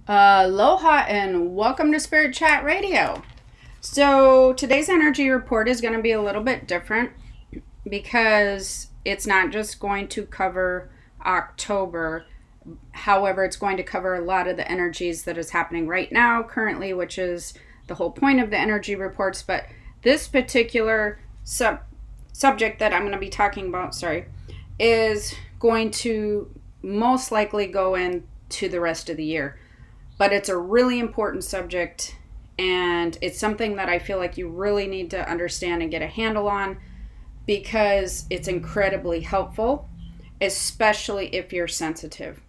Aloha and welcome to Spirit Chat Radio. So today's energy report is going to be a little bit different because it's not just going to cover October. However, it's going to cover a lot of the energies that is happening right now currently, which is the whole point of the energy reports. But this particular subject that I'm going to be talking about, is going to most likely go into the rest of the year. But it's a really important subject, and it's something that I feel like you really need to understand and get a handle on because it's incredibly helpful, especially if you're sensitive.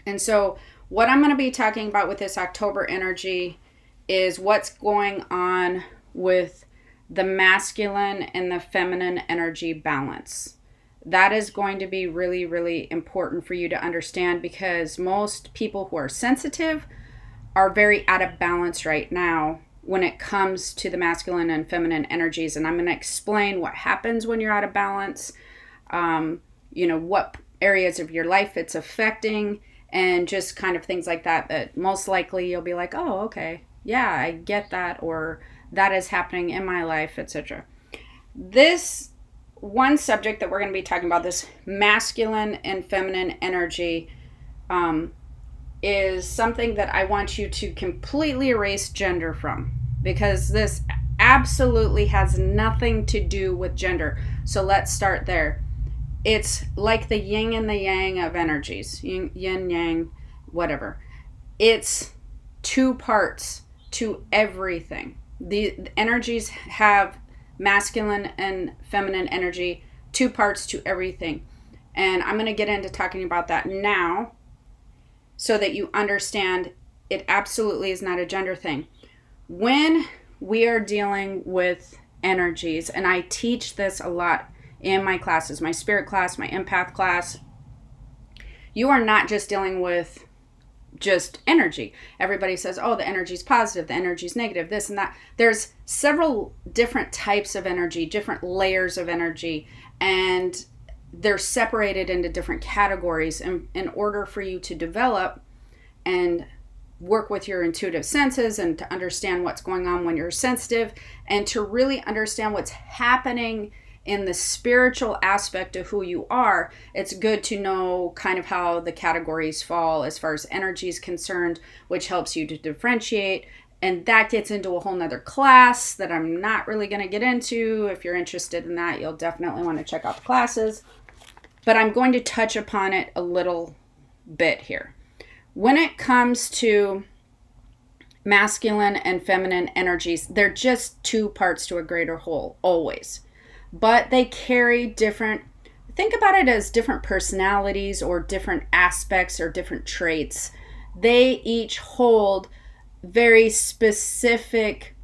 And so, what I'm going to be talking about with this October energy is what's going on with the masculine and the feminine energy balance. That is going to be really, really important for you to understand because most people who are sensitive are very out of balance right now when it comes to the masculine and feminine energies. And I'm going to explain what happens when you're out of balance, what areas of your life it's affecting, and just kind of things like that, that most likely you'll be like, oh, okay, yeah, I get that, or that is happening in my life, etc. This one subject that we're going to be talking about, this masculine and feminine energy, is something that I want you to completely erase gender from, because this absolutely has nothing to do with gender. So let's start there. It's like the yin and the yang of energies, yin, yang, whatever. It's two parts to everything. The energies have masculine and feminine energy, two parts to everything. And I'm going to get into talking about that now so that you understand it absolutely is not a gender thing. When we are dealing with energies, and I teach this a lot in my classes, my spirit class, my empath class, you are not just dealing with just energy. Everybody says, oh, the energy is positive, the energy is negative, this and that. There's several different types of energy, different layers of energy, and they're separated into different categories. And in order for you to develop and work with your intuitive senses and to understand what's going on when you're sensitive and to really understand what's happening in the spiritual aspect of who you are, it's good to know kind of how the categories fall as far as energy is concerned, which helps you to differentiate. And that gets into a whole nother class that I'm not really going to get into. If you're interested in that, you'll definitely want to check out the classes. But I'm going to touch upon it a little bit here. When it comes to masculine and feminine energies, they're just two parts to a greater whole, always. But they carry different, think about it as different personalities or different aspects or different traits. They each hold very specific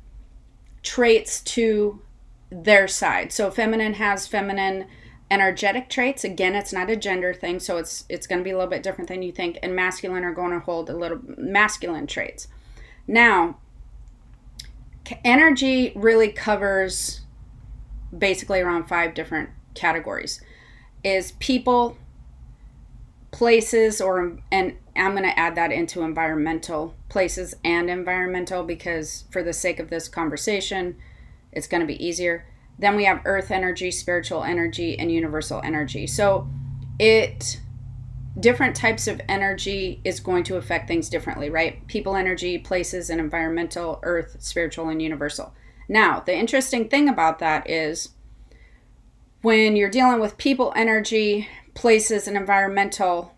traits to their side. So feminine has feminine energetic traits. Again, it's not a gender thing, so it's going to be a little bit different than you think. And masculine are going to hold a little masculine traits. Now, energy really covers basically around 5 different categories. Is people, places, and I'm going to add that into environmental, places and environmental, because for the sake of this conversation, it's going to be easier. Then we have earth energy, spiritual energy, and universal energy. So different types of energy is going to affect things differently, right? People energy, places, and environmental, earth, spiritual, and universal. Now, the interesting thing about that is when you're dealing with people energy, places, and environmental,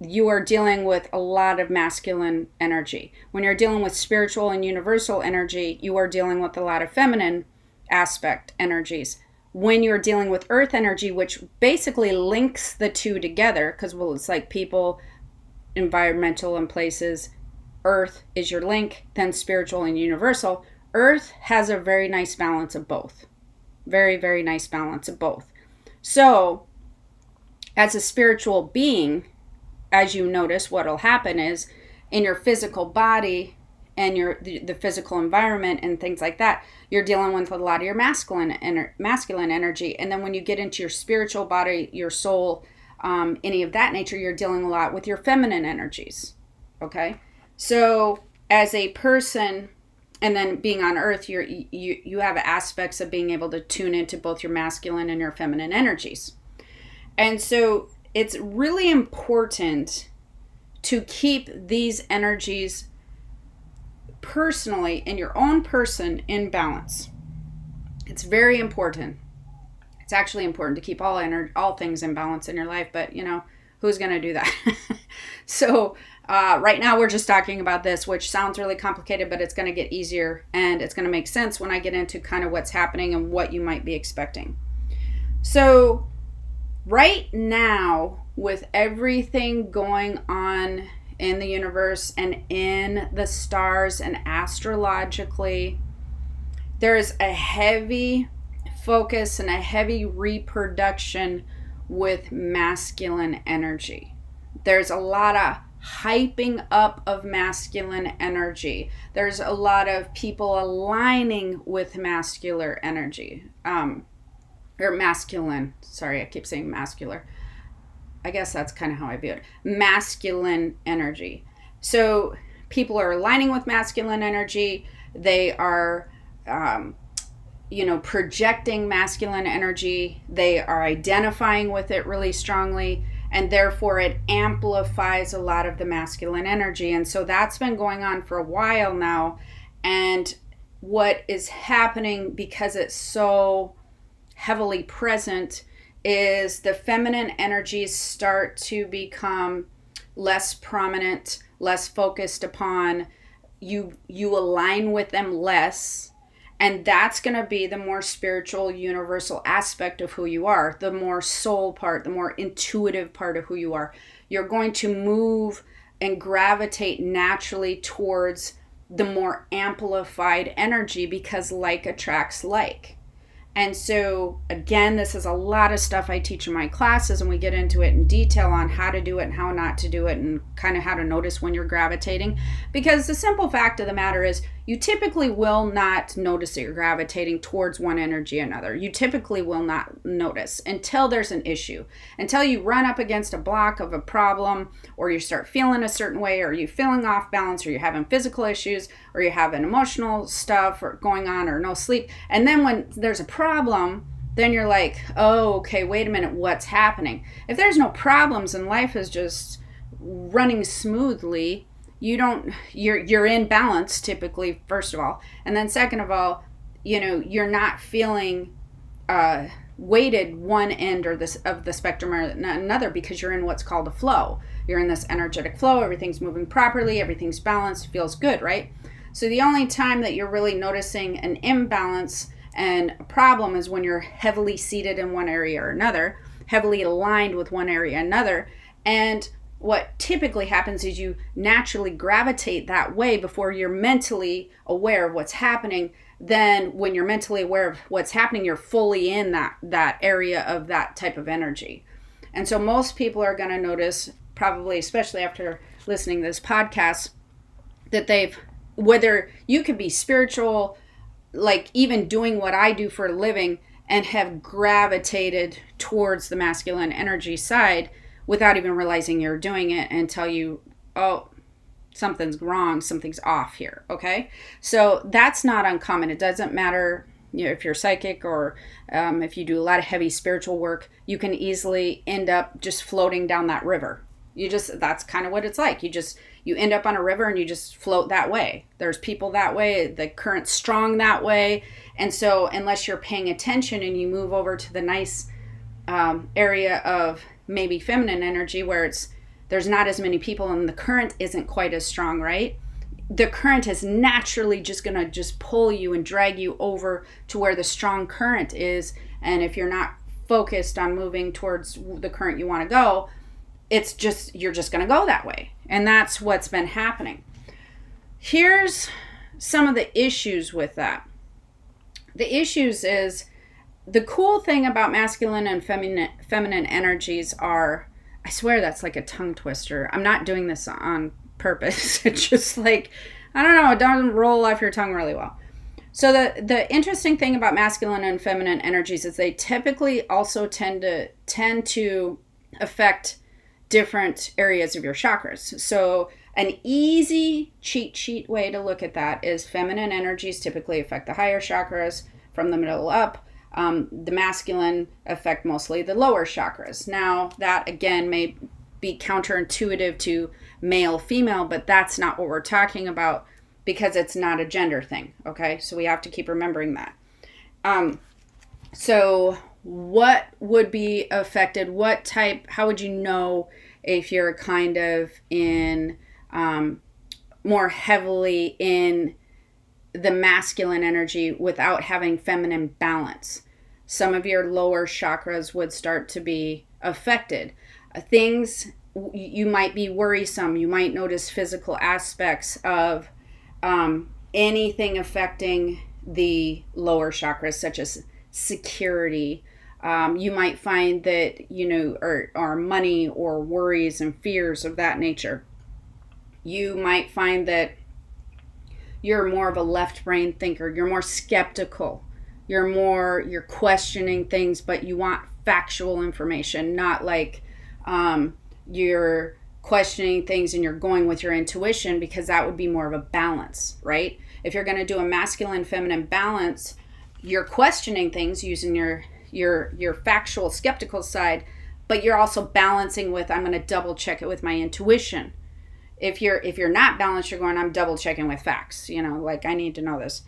you are dealing with a lot of masculine energy. When you're dealing with spiritual and universal energy, you are dealing with a lot of feminine aspect energies. When you're dealing with earth energy, which basically links the two together, because it's like people, environmental, and places, earth is your link, then spiritual and universal. Earth has a very nice balance of both. Very, very nice balance of both. So, as a spiritual being, as you notice, what will happen is in your physical body and the physical environment and things like that, you're dealing with a lot of your masculine energy. And then when you get into your spiritual body, your soul, any of that nature, you're dealing a lot with your feminine energies. Okay? So as a person, and then being on earth, you have aspects of being able to tune into both your masculine and your feminine energies. And so it's really important to keep these energies personally in your own person in balance. It's very important. It's actually important to keep all things in balance in your life, but who's going to do that? So right now we're just talking about this, which sounds really complicated, but it's going to get easier and it's going to make sense when I get into kind of what's happening and what you might be expecting. So right now, with everything going on in the universe and in the stars and astrologically, there's a heavy focus and a heavy reproduction with masculine energy. There's a lot of hyping up of masculine energy. There's a lot of people aligning with masculine energy. Or masculine. Sorry, I keep saying masculine. I guess that's kind of how I view it. Masculine energy. So people are aligning with masculine energy. They are, projecting masculine energy. They are identifying with it really strongly. And therefore, it amplifies a lot of the masculine energy. And so that's been going on for a while now. And what is happening, because it's so heavily present, is the feminine energies start to become less prominent, less focused upon. You align with them less, and that's going to be the more spiritual, universal aspect of who you are, the more soul part, the more intuitive part of who you are. You're going to move and gravitate naturally towards the more amplified energy, because like attracts like. And so, again, this is a lot of stuff I teach in my classes, and we get into it in detail on how to do it and how not to do it, and kind of how to notice when you're gravitating. Because the simple fact of the matter is, you typically will not notice that you're gravitating towards one energy or another. You typically will not notice until there's an issue, until you run up against a block of a problem, or you start feeling a certain way, or you're feeling off balance, or you're having physical issues, or you're having emotional stuff or going on, or no sleep. And then when there's a problem, then you're like, oh, okay, wait a minute, what's happening? If there's no problems and life is just running smoothly, you're in balance typically, first of all. And then second of all, you're not feeling weighted one end or of the spectrum or another, because you're in what's called a flow. You're in this energetic flow. Everything's moving properly. Everything's balanced. Feels good, right? So the only time that you're really noticing an imbalance and a problem is when you're heavily seated in one area or another, heavily aligned with one area or another. And what typically happens is you naturally gravitate that way before you're mentally aware of what's happening. Then when you're mentally aware of what's happening, you're fully in that area of that type of energy. And so most people are going to notice, probably especially after listening to this podcast, that whether you could be spiritual, like even doing what I do for a living, and have gravitated towards the masculine energy side without even realizing you're doing it, until you, oh, something's wrong, something's off here, okay? So that's not uncommon. It doesn't matter, if you're psychic or if you do a lot of heavy spiritual work, you can easily end up just floating down that river. That's kind of what it's like. You end up on a river and you just float that way. There's people that way, the current's strong that way. And so unless you're paying attention and you move over to the nice area of maybe feminine energy where there's not as many people and the current isn't quite as strong, right? The current is naturally just going to just pull you and drag you over to where the strong current is. And if you're not focused on moving towards the current you want to go, you're just going to go that way. And that's what's been happening. Here's some of the issues with that. The issues is, the cool thing about masculine and feminine energies are, I swear that's like a tongue twister. I'm not doing this on purpose. It's just like, I don't know, it doesn't roll off your tongue really well. So the interesting thing about masculine and feminine energies is they typically also tend to affect different areas of your chakras. So An easy cheat sheet way to look at that is feminine energies typically affect the higher chakras from the middle up. The masculine affect mostly the lower chakras. Now, that again may be counterintuitive to male, female, but that's not what we're talking about because it's not a gender thing. Okay, so we have to keep remembering that. So what would be affected? What type? How would you know if you're kind of in more heavily in the masculine energy without having feminine balance? Some of your lower chakras would start to be affected. Things you might be worrisome. You might notice physical aspects of anything affecting the lower chakras, such as security. You might find that, or money or worries and fears of that nature. You might find that you're more of a left brain thinker. You're more skeptical. You're questioning things, but you want factual information, not like you're questioning things and you're going with your intuition, because that would be more of a balance, right? If you're going to do a masculine feminine balance, you're questioning things using your factual skeptical side, but you're also balancing with, I'm going to double check it with my intuition. If you're not balanced, you're going, I'm double checking with facts, like I need to know this.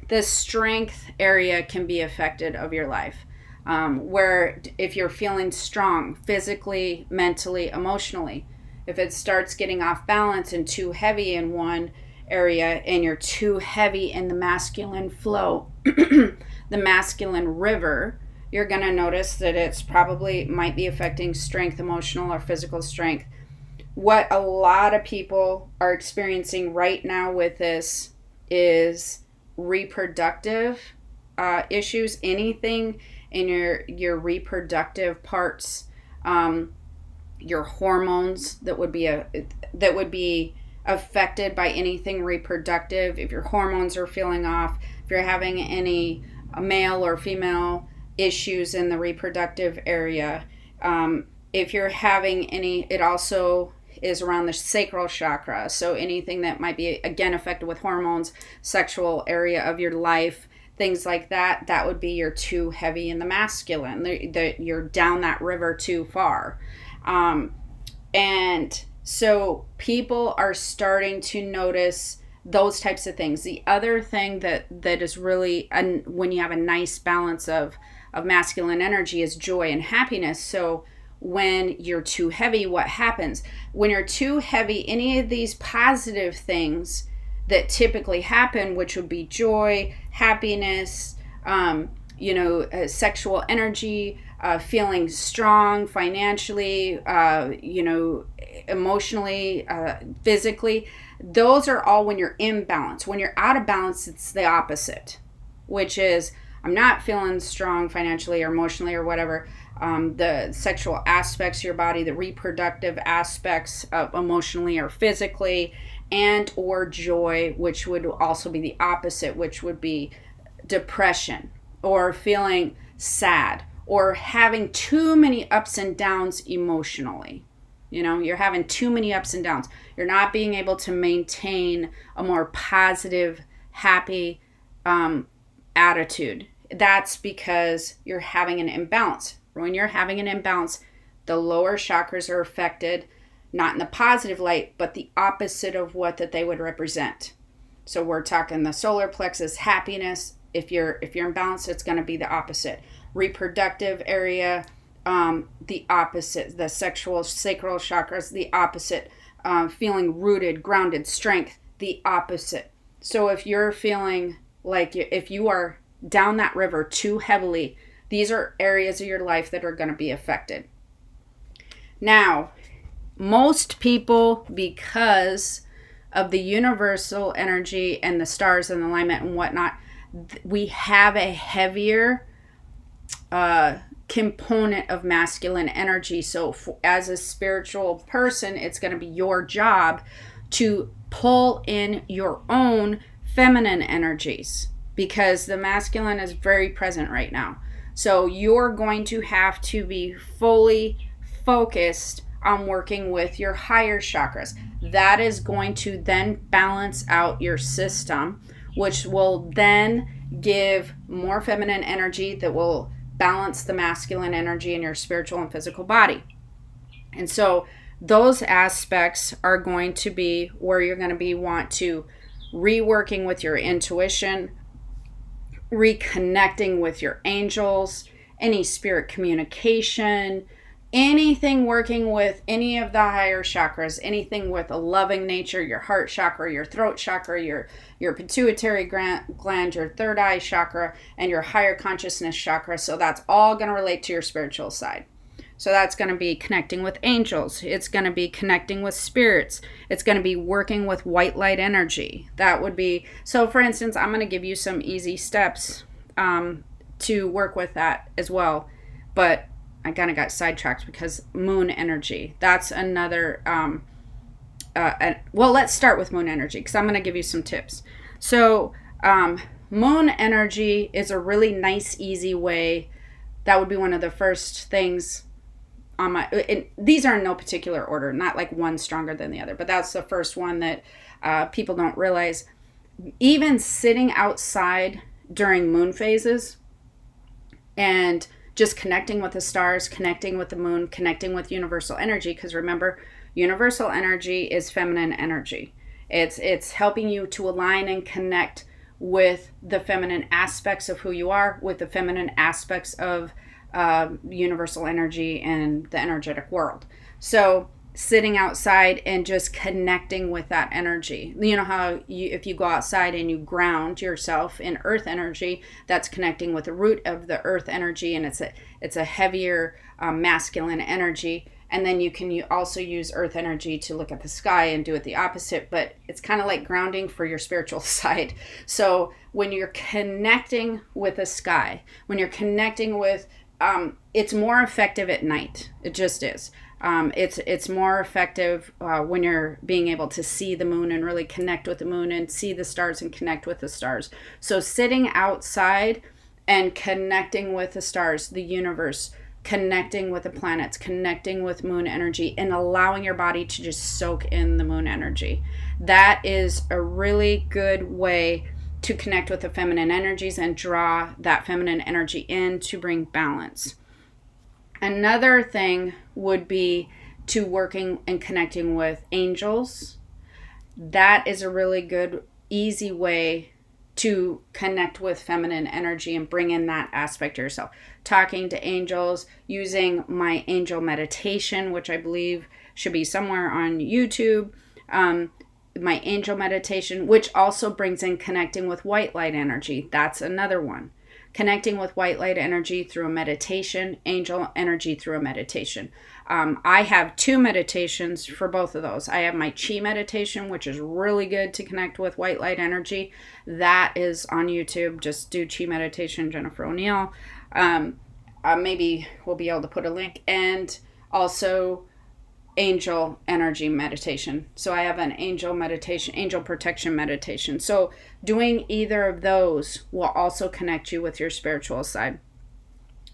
The strength area can be affected of your life, where if you're feeling strong physically, mentally, emotionally, if it starts getting off balance and too heavy in one area and you're too heavy in the masculine flow, the masculine river, you're going to notice that it's probably might be affecting strength, emotional or physical strength. What a lot of people are experiencing right now with this is reproductive issues. Anything in your reproductive parts, your hormones that would be affected by anything reproductive. If your hormones are feeling off, if you're having any male or female issues in the reproductive area, if you're having any, it also is around the sacral chakra. So anything that might be, again, affected with hormones, sexual area of your life, things like that, that would be you're too heavy in the masculine. You're down that river too far. And so people are starting to notice those types of things. The other thing that is really, when you have a nice balance of masculine energy, is joy and happiness. So when you're too heavy, what happens? When you're too heavy, any of these positive things that typically happen, which would be joy, happiness, sexual energy, feeling strong financially, emotionally, physically, those are all when you're in balance. When you're out of balance, it's the opposite, which is I'm not feeling strong financially or emotionally or whatever. The sexual aspects of your body, the reproductive aspects of emotionally or physically, and or joy, which would also be the opposite, which would be depression or feeling sad or having too many ups and downs emotionally. You're having too many ups and downs. You're not being able to maintain a more positive, happy attitude. That's because you're having an imbalance. When you're having an imbalance, the lower chakras are affected, not in the positive light, but the opposite of what that they would represent. So we're talking the solar plexus, happiness. If you're imbalanced, it's going to be the opposite. Reproductive area, the opposite. The sexual sacral chakras, the opposite. Feeling rooted, grounded, strength, the opposite. So if you're feeling like if you are down that river too heavily, these are areas of your life that are going to be affected. Now, most people, because of the universal energy and the stars and alignment and whatnot, we have a heavier component of masculine energy. So as a spiritual person, it's going to be your job to pull in your own feminine energies, because the masculine is very present right now. So you're going to have to be fully focused on working with your higher chakras. That is going to then balance out your system, which will then give more feminine energy that will balance the masculine energy in your spiritual and physical body. And so those aspects are going to be where you're going to want to reworking with your intuition, reconnecting with your angels, any spirit communication, anything working with any of the higher chakras, anything with a loving nature, your heart chakra, your throat chakra, your pituitary gland, your third eye chakra, and your higher consciousness chakra. So that's all going to relate to your spiritual side. So that's going to be connecting with angels. It's going to be connecting with spirits. It's going to be working with white light energy. That would be, so for instance, I'm going to give you some easy steps to work with that as well. But I kind of got sidetracked because moon energy, that's another, well, let's start with moon energy because I'm going to give you some tips. So moon energy is a really nice, easy way. That would be one of the first things on my, these are in no particular order, not like one stronger than the other, but that's the first one that people don't realize. Even sitting outside during moon phases and just connecting with the stars, connecting with the moon, connecting with universal energy, because remember, universal energy is feminine energy. It's helping you to align and connect with the feminine aspects of who you are, with the feminine aspects of universal energy and the energetic world. So sitting outside and just connecting with that energy. You know how if you go outside and you ground yourself in earth energy, that's connecting with the root of the earth energy, and it's a heavier masculine energy. And then you can also use earth energy to look at the sky and do it the opposite, but it's kind of like grounding for your spiritual side. So when you're connecting with the sky, when you're connecting with, it's more effective at night. It just is. It's more effective when you're being able to see the moon and really connect with the moon and see the stars and connect with the stars. So sitting outside and connecting with the stars, the universe, connecting with the planets, connecting with moon energy, and allowing your body to just soak in the moon energy. That is a really good way to connect with the feminine energies and draw that feminine energy in to bring balance. Another thing would be to working and connecting with angels. That is a really good, easy way to connect with feminine energy and bring in that aspect of yourself. Talking to angels, using my angel meditation, which I believe should be somewhere on YouTube. My angel meditation, which also brings in connecting with white light energy. That's another one. Connecting with white light energy through a meditation, angel energy through a meditation. I have 2 meditations for both of those. I have my chi meditation, which is really good to connect with white light energy. That is on YouTube. Just do chi meditation, Jennifer O'Neill. Maybe we'll be able to put a link. And also angel energy meditation. So I have an angel meditation, angel protection meditation. So doing either of those will also connect you with your spiritual side.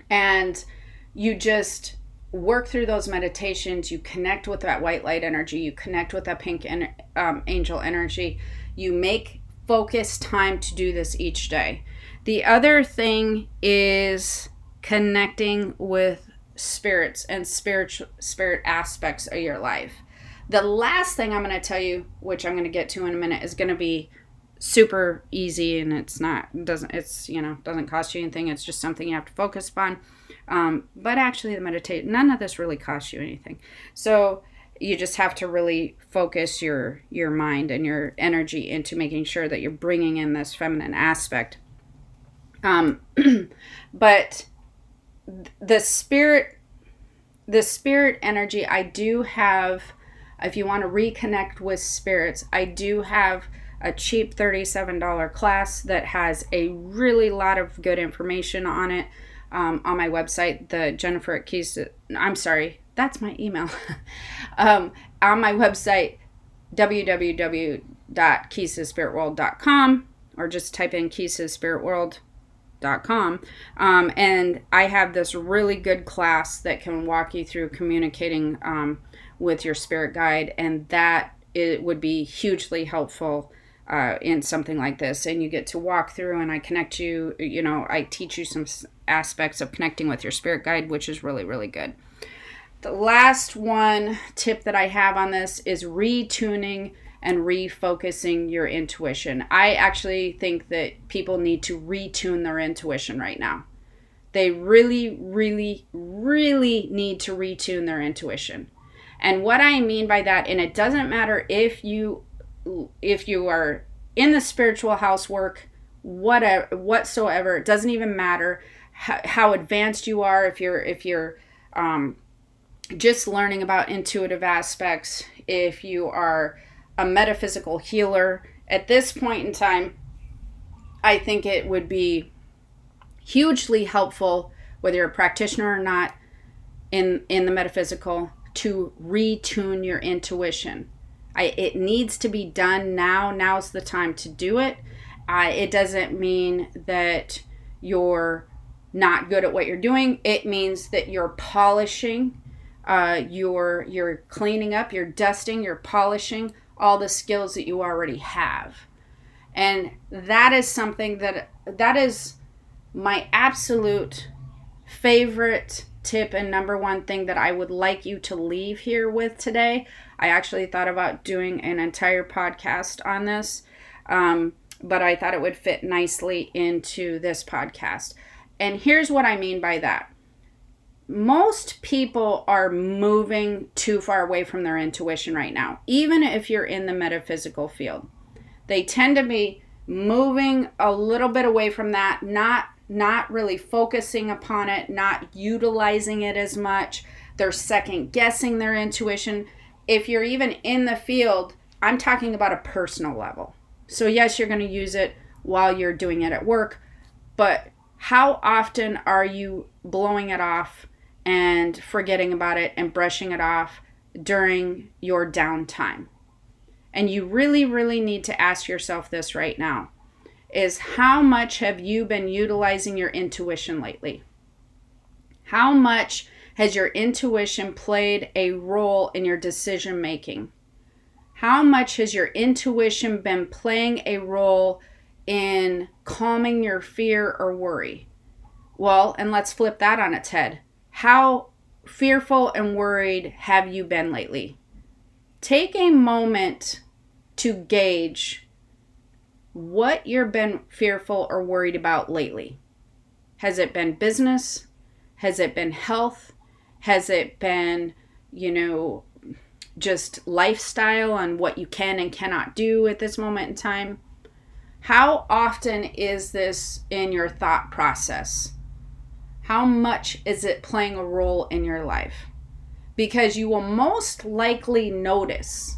And you just work through those meditations. You connect with that white light energy. You connect with that pink angel energy. You make focused time to do this each day. The other thing is connecting with spirits and spirit aspects of your life. The last thing I'm going to tell you, which I'm going to get to in a minute, is going to be super easy, and doesn't cost you anything. It's just something you have to focus upon. But actually, none of this really costs you anything. So you just have to really focus your mind and your energy into making sure that you're bringing in this feminine aspect. But the spirit energy, I do have, if you want to reconnect with spirits, I do have a cheap $37 class that has a really lot of good information on it on my website, the Jennifer at Keys. I'm sorry, that's my email. On my website, www.keysspiritworld.com, or just type in keysspiritworld.com. cultivating.com. And I have this really good class that can walk you through communicating with your spirit guide, and that it would be hugely helpful in something like this. And you get to walk through, and I connect you, I teach you some aspects of connecting with your spirit guide, which is really, really good. The last one tip that I have on this is retuning and refocusing your intuition. I actually think that people need to retune their intuition right now. They really, really, really need to retune their intuition. And what I mean by that, and it doesn't matter if you are in the spiritual housework, whatsoever, it doesn't even matter how advanced you are, if you're just learning about intuitive aspects, if you are a metaphysical healer. At this point in time, I think it would be hugely helpful, whether you're a practitioner or not, in the metaphysical, to retune your intuition. It needs to be done now. Now's the time to do it. It doesn't mean that you're not good at what you're doing. It means that you're polishing, you're cleaning up, you're dusting, you're polishing all the skills that you already have. And that is something that is my absolute favorite tip and number one thing that I would like you to leave here with today. I actually thought about doing an entire podcast on this, but I thought it would fit nicely into this podcast. And here's what I mean by that. Most people are moving too far away from their intuition right now, even if you're in the metaphysical field. They tend to be moving a little bit away from that, not really focusing upon it, not utilizing it as much. They're second guessing their intuition. If you're even in the field, I'm talking about a personal level. So yes, you're going to use it while you're doing it at work, but how often are you blowing it off and forgetting about it and brushing it off during your downtime? And you really, really need to ask yourself this right now, is how much have you been utilizing your intuition lately? How much has your intuition played a role in your decision making? How much has your intuition been playing a role in calming your fear or worry? Well, and let's flip that on its head. How fearful and worried have you been lately? Take a moment to gauge what you've been fearful or worried about lately. Has it been business? Has it been health? Has it been, just lifestyle on what you can and cannot do at this moment in time? How often is this in your thought process? How much is it playing a role in your life? Because you will most likely notice,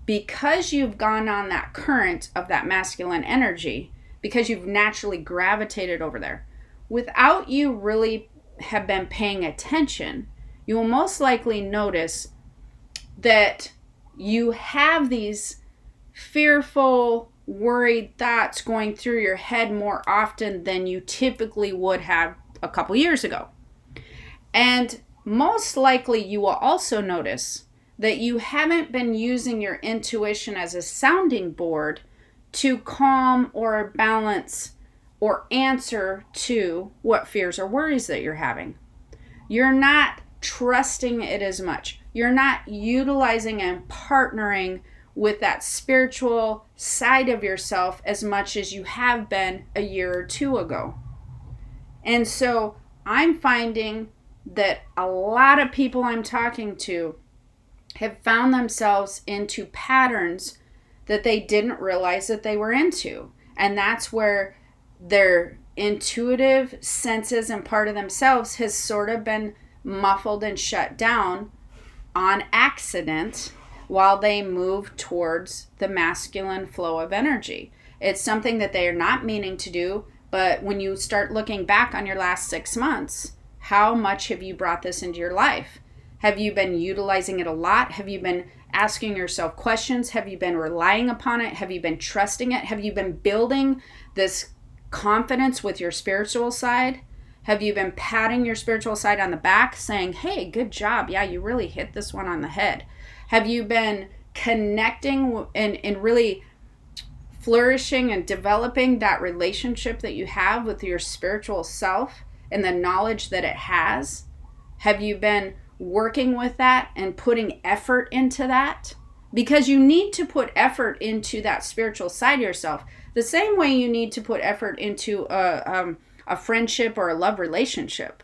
because you've gone on that current of that masculine energy, because you've naturally gravitated over there, without you really have been paying attention, you will most likely notice that you have these fearful, worried thoughts going through your head more often than you typically would have a couple years ago. And most likely you will also notice that you haven't been using your intuition as a sounding board to calm or balance or answer to what fears or worries that you're having. You're not trusting it as much. You're not utilizing and partnering with that spiritual side of yourself as much as you have been a year or two ago. And so I'm finding that a lot of people I'm talking to have found themselves into patterns that they didn't realize that they were into. And that's where their intuitive senses and part of themselves has sort of been muffled and shut down on accident while they move towards the masculine flow of energy. It's something that they are not meaning to do, but when you start looking back on your last 6 months, how much have you brought this into your life? Have you been utilizing it a lot? Have you been asking yourself questions? Have you been relying upon it? Have you been trusting it? Have you been building this confidence with your spiritual side? Have you been patting your spiritual side on the back saying, hey, good job. Yeah, you really hit this one on the head. Have you been connecting and really flourishing and developing that relationship that you have with your spiritual self and the knowledge that it has? Have you been working with that and putting effort into that? Because you need to put effort into that spiritual side of yourself the same way you need to put effort into a friendship or a love relationship.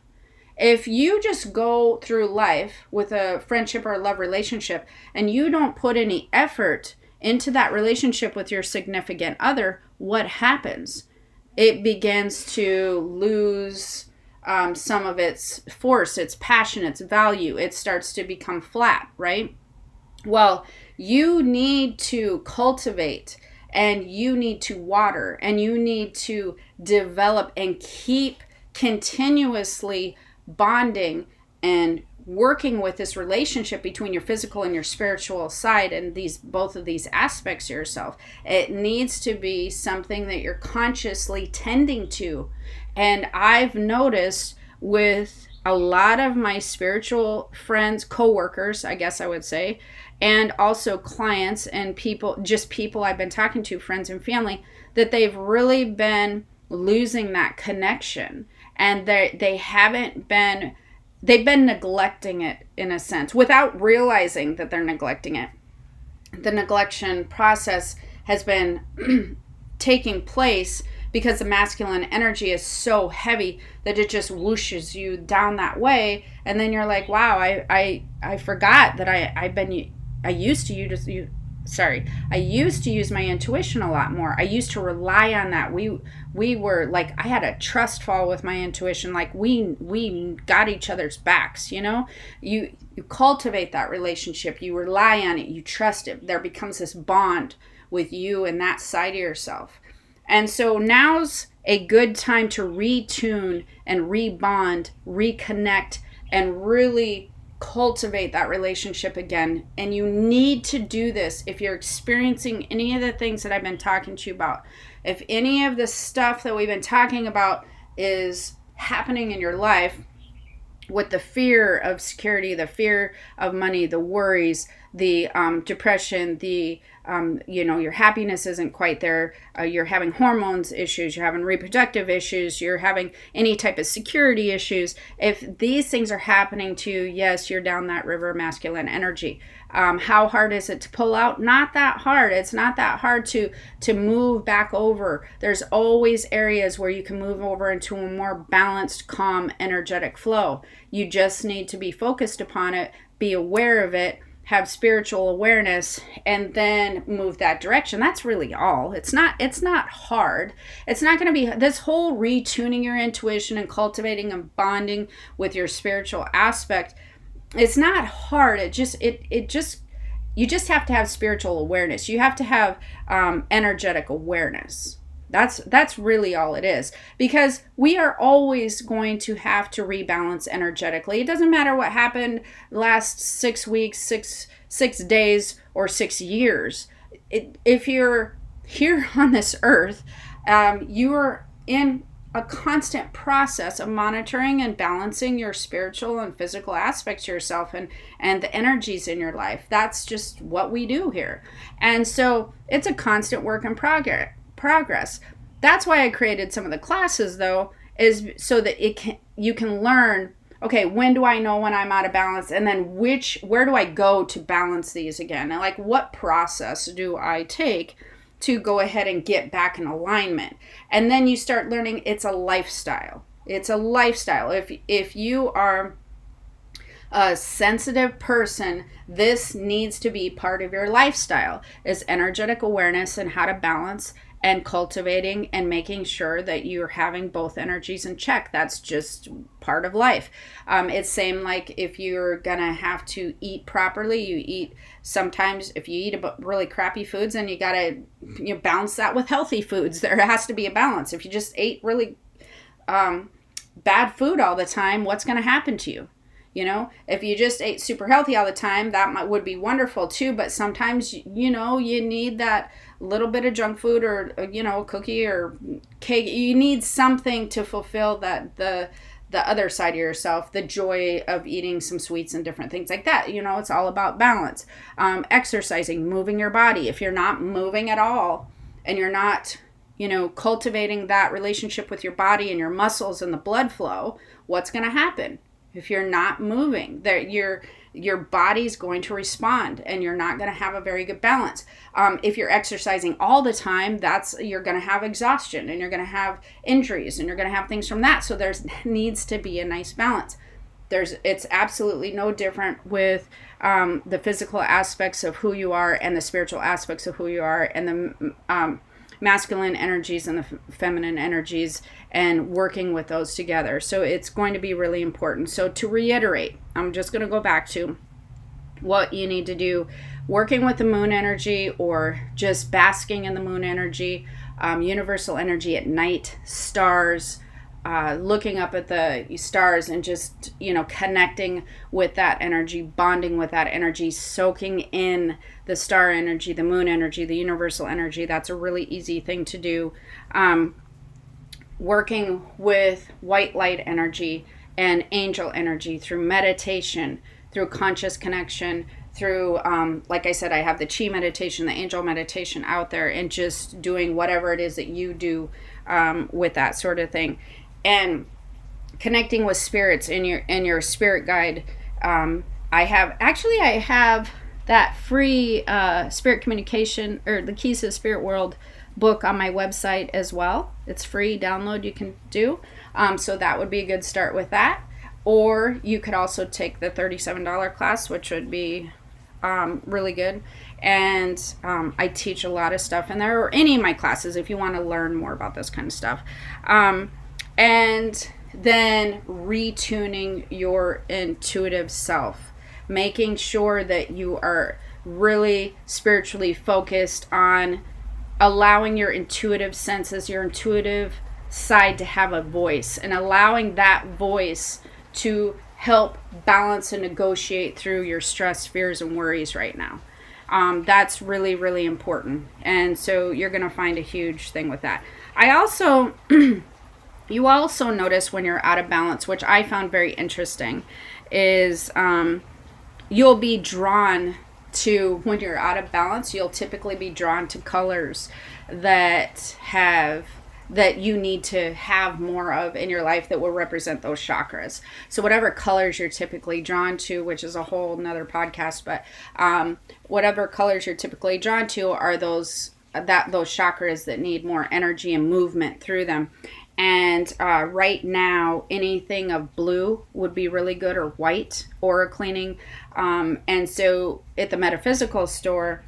If you just go through life with a friendship or a love relationship and you don't put any effort into that relationship with your significant other, what happens? It begins to lose some of its force, its passion, its value. It starts to become flat, right? Well, you need to cultivate and you need to water and you need to develop and keep continuously bonding and working with this relationship between your physical and your spiritual side and both of these aspects of yourself. It needs to be something that you're consciously tending to. And I've noticed with a lot of my spiritual friends, co-workers, I guess I would say, and also clients and people I've been talking to, friends and family, that they've really been losing that connection. And they've been neglecting it in a sense without realizing that they're neglecting it. The neglection process has been taking place because the masculine energy is so heavy that it just whooshes you down that way. And then you're like, wow, I forgot that I used to use my intuition a lot more. I used to rely on that. We were like, I had a trust fall with my intuition. Like we got each other's backs, you know? You cultivate that relationship. You rely on it. You trust it. There becomes this bond with you and that side of yourself. And so now's a good time to retune and rebond, reconnect, and really cultivate that relationship again. And you need to do this if you're experiencing any of the things that I've been talking to you about. If any of the stuff that we've been talking about is happening in your life with the fear of security, the fear of money, the worries, the depression, the your happiness isn't quite there, you're having hormones issues, you're having reproductive issues, you're having any type of security issues. If these things are happening to you, yes, you're down that river of masculine energy. How hard is it to pull out? Not that hard. It's not that hard to move back over. There's always areas where you can move over into a more balanced, calm, energetic flow. You just need to be focused upon it, be aware of it, have spiritual awareness, and then move that direction. That's really all. It's not hard. It's not going to be this whole retuning your intuition and cultivating and bonding with your spiritual aspect. It's not hard. You just have to have spiritual awareness. You have to have energetic awareness. That's really all it is, because we are always going to have to rebalance energetically. It doesn't matter what happened last 6 weeks, six days, or 6 years. If you're here on this earth, you are in a constant process of monitoring and balancing your spiritual and physical aspects of yourself and the energies in your life. That's just what we do here. And so it's a constant work in progress. That's why I created some of the classes, though, is so that you can learn, okay, when do I know when I'm out of balance, and then where do I go to balance these again, and like what process do I take to go ahead and get back in alignment. And then you start learning it's a lifestyle. It's a lifestyle. If you are a sensitive person, this needs to be part of your lifestyle, is energetic awareness and how to balance and cultivating and making sure that you're having both energies in check. That's just part of life. It's same like if you're gonna have to eat properly, you eat sometimes, if you eat really crappy foods, and you gotta balance that with healthy foods. There has to be a balance. If you just ate really bad food all the time, what's gonna happen to you? If you just ate super healthy all the time, that would be wonderful too. But sometimes, you need that little bit of junk food, or, a cookie or cake. You need something to fulfill the other side of yourself, the joy of eating some sweets and different things like that. It's all about balance. Exercising, moving your body. If you're not moving at all, and you're not, cultivating that relationship with your body and your muscles and the blood flow, what's going to happen? If you're not moving, your body's going to respond, and you're not going to have a very good balance. If you're exercising all the time, you're going to have exhaustion, and you're going to have injuries, and you're going to have things from that. So there needs to be a nice balance. It's absolutely no different with the physical aspects of who you are, and the spiritual aspects of who you are, and the masculine energies and the feminine energies, and working with those together. So it's going to be really important. So to reiterate, I'm just going to go back to what you need to do: working with the moon energy, or just basking in the moon energy, universal energy at night, stars, looking up at the stars, and just, connecting with that energy, bonding with that energy, soaking in the star energy, the moon energy, the universal energy. That's a really easy thing to do. Working with white light energy and angel energy through meditation, through conscious connection, through, like I said, I have the chi meditation, the angel meditation out there, and just doing whatever it is that you do with that sort of thing. And connecting with spirits in your spirit guide. I have that free spirit communication, or the Keys to the Spirit World book, on my website as well. It's free download you can do. So that would be a good start with that. Or you could also take the $37 class, which would be really good. And I teach a lot of stuff in there, or any of my classes, if you want to learn more about this kind of stuff. And then retuning your intuitive self, making sure that you are really spiritually focused on allowing your intuitive senses, your intuitive side, to have a voice, and allowing that voice to help balance and negotiate through your stress, fears, and worries right now. That's really, really important. And so you're going to find a huge thing with that. You also notice when you're out of balance, which I found very interesting, is you'll be drawn to, when you're out of balance, you'll typically be drawn to colors that you need to have more of in your life, that will represent those chakras. So whatever colors you're typically drawn to, which is a whole nother podcast, but whatever colors you're typically drawn to are those chakras that need more energy and movement through them. And right now, anything of blue would be really good, or white, aura cleaning. And so at the metaphysical store,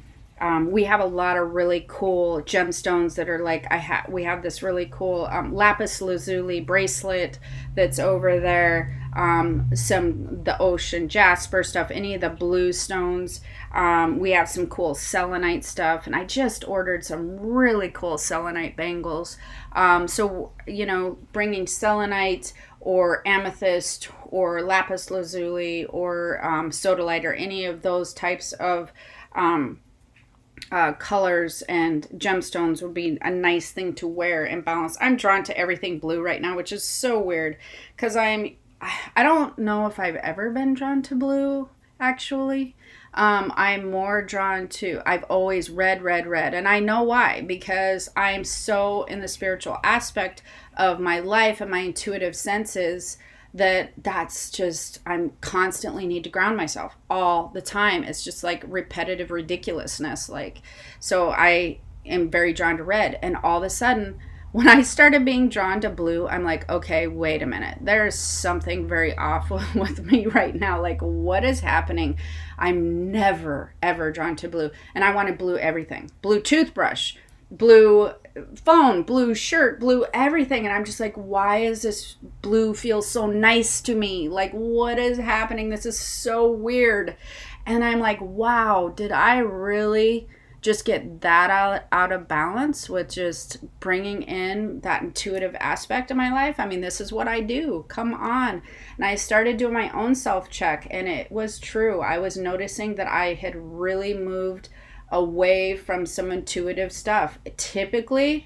we have a lot of really cool gemstones that are like, we have this really cool lapis lazuli bracelet that's over there. The ocean jasper stuff, any of the blue stones. We have some cool selenite stuff, and I just ordered some really cool selenite bangles. So, bringing selenite or amethyst or lapis lazuli or sodalite, or any of those types of colors and gemstones would be a nice thing to wear and balance. I'm drawn to everything blue right now, which is so weird, because I don't know if I've ever been drawn to blue, actually. I'm more drawn to, I've always read, and I know why, because I'm so in the spiritual aspect of my life and my intuitive senses, that's just, I'm constantly need to ground myself all the time. It's just like repetitive ridiculousness. So I am very drawn to red, and all of a sudden, when I started being drawn to blue, I'm like, okay, wait a minute. There's something very off with me right now. Like, what is happening? I'm never, ever drawn to blue. And I wanted blue everything. Blue toothbrush, blue phone, blue shirt, blue everything. And I'm just like, why is this blue feel so nice to me? Like, what is happening? This is so weird. And I'm like, wow, did I really just get that out of balance with just bringing in that intuitive aspect of my life. I mean, this is what I do. Come on. And I started doing my own self-check, and it was true. I was noticing that I had really moved away from some intuitive stuff. Typically,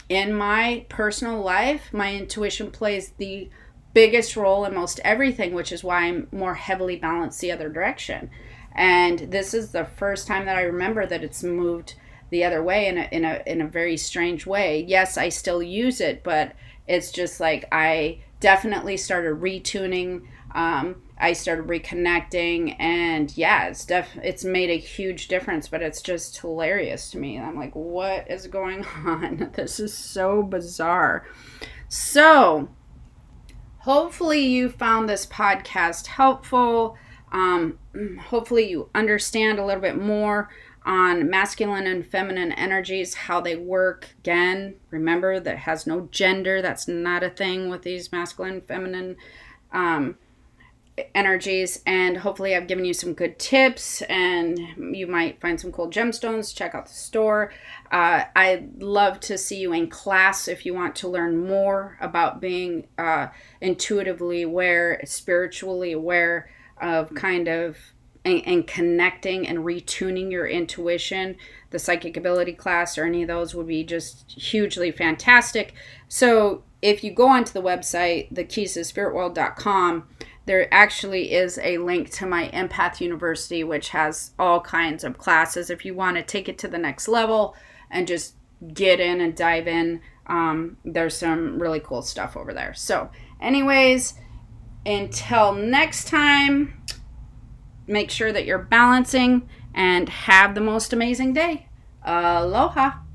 in my personal life, my intuition plays the biggest role in most everything, which is why I'm more heavily balanced the other direction. And this is the first time that I remember that it's moved the other way in a very strange way. Yes, I still use it, but it's just like I definitely started retuning. I started reconnecting, and yeah, it's made a huge difference. But it's just hilarious to me. I'm like, what is going on? This is so bizarre. So hopefully you found this podcast helpful. Hopefully you understand a little bit more on masculine and feminine energies, how they work. Again, remember that has no gender. That's not a thing with these masculine and feminine energies. And hopefully I've given you some good tips, and you might find some cool gemstones. Check out the store. I'd love to see you in class if you want to learn more about being intuitively aware, spiritually aware of kind of and connecting and retuning your intuition. The psychic ability class or any of those would be just hugely fantastic. So if you go onto the website, thekeystospiritworld.com, there actually is a link to my Empath University, which has all kinds of classes. If you want to take it to the next level and just get in and dive in, there's some really cool stuff over there. So anyways, until next time, make sure that you're balancing and have the most amazing day. Aloha.